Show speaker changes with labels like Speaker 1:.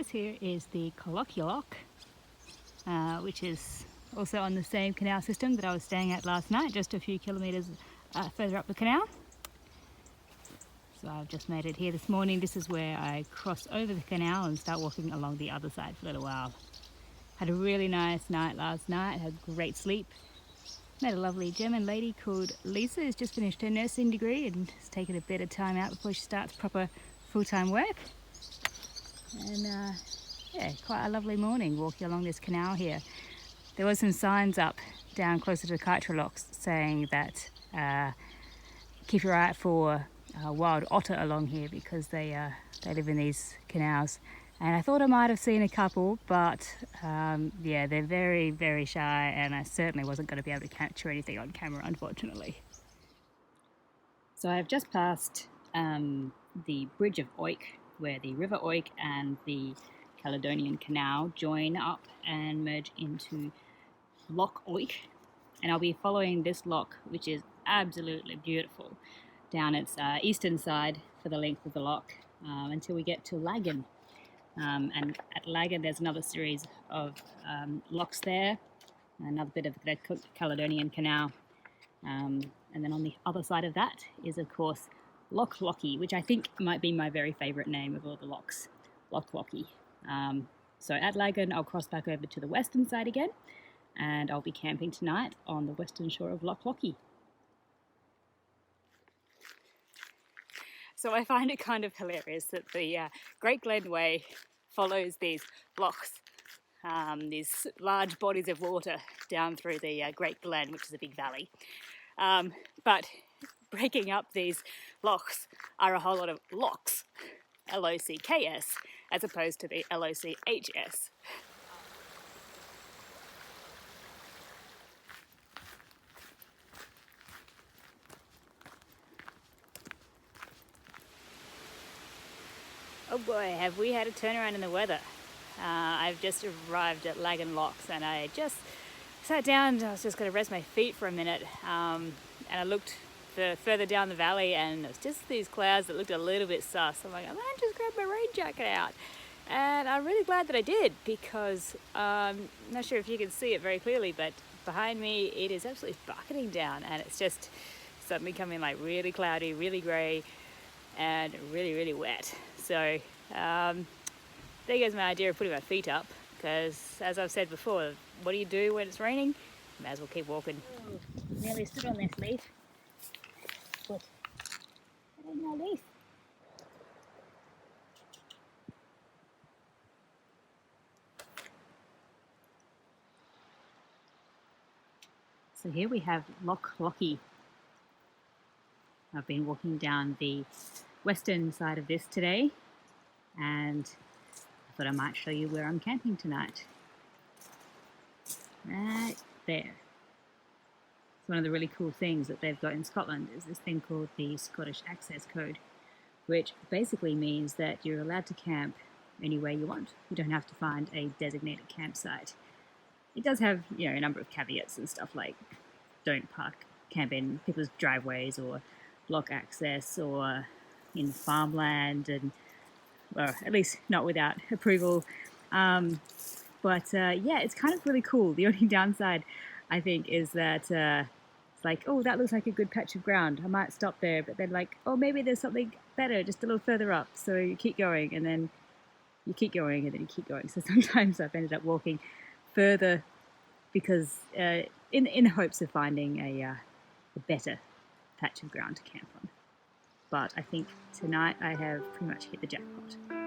Speaker 1: This here is the Lock, which is also on the same canal system that I was staying at last night, just a few kilometres further up the canal. So I've just made it here this morning. This is where I cross over the canal and start walking along the other side for a little while. Had a really nice night last night, had great sleep. Met a lovely German lady called Lisa, who's just finished her nursing degree and has taken a bit of time out before she starts proper full-time work. And yeah, quite a lovely morning walking along this canal here. There were some signs up down closer to the Kitra locks saying that keep your eye out for wild otter along here because they live in these canals. And I thought I might have seen a couple, but yeah, they're very, very shy, and I certainly wasn't going to be able to capture anything on camera, unfortunately. So I've just passed the Bridge of Oik, where the River Oik and the Caledonian Canal join up and merge into Loch Oik. And I'll be following this loch, which is absolutely beautiful, down its eastern side for the length of the loch until we get to Lagan. And at Lagan there's another series of lochs there, another bit of the Caledonian Canal, and then on the other side of that is of course Loch Lochy, which I think might be my very favourite name of all the lochs, Loch Lochy. So at Lagan I'll cross back over to the western side again, and I'll be camping tonight on the western shore of Loch Lochy. So I find it kind of hilarious that the Great Glen Way follows these lochs, these large bodies of water down through the Great Glen, which is a big valley. But breaking up these lochs are a whole lot of locks, L-O-C-K-S, as opposed to the L-O-C-H-S. Oh boy, have we had a turnaround in the weather. I've just arrived at Lagan Locks and I just sat down and I was just going to rest my feet for a minute, and I looked further down the valley and it was just these clouds that looked a little bit sus. I'm like, I might just grab my rain jacket out, and I'm really glad that I did, because I'm not sure if you can see it very clearly, but behind me it is absolutely bucketing down and it's just suddenly coming like really cloudy, really grey and really, really wet. So there goes my idea of putting my feet up, because as I've said before, what do you do when it's raining? May as well keep walking. Oh, nearly stood on this leaf. But I don't know leaf. So here we have Loch Lochy. I've been walking down the western side of this today, and I thought I might show you where I'm camping tonight. Right there. It's one of the really cool things that they've got in Scotland is this thing called the Scottish Access Code, which basically means that you're allowed to camp anywhere you want. You don't have to find a designated campsite. It does have, you know, a number of caveats and stuff like don't camp in people's driveways or block access or in farmland, and well, at least not without approval. But yeah, it's kind of really cool. The only downside, I think, is that it's like, oh, that looks like a good patch of ground. I might stop there, but then like, oh, maybe there's something better just a little further up. So you keep going, and then you keep going, and then you keep going. So sometimes I've ended up walking further because in hopes of finding a better patch of ground to camp on. But I think tonight I have pretty much hit the jackpot.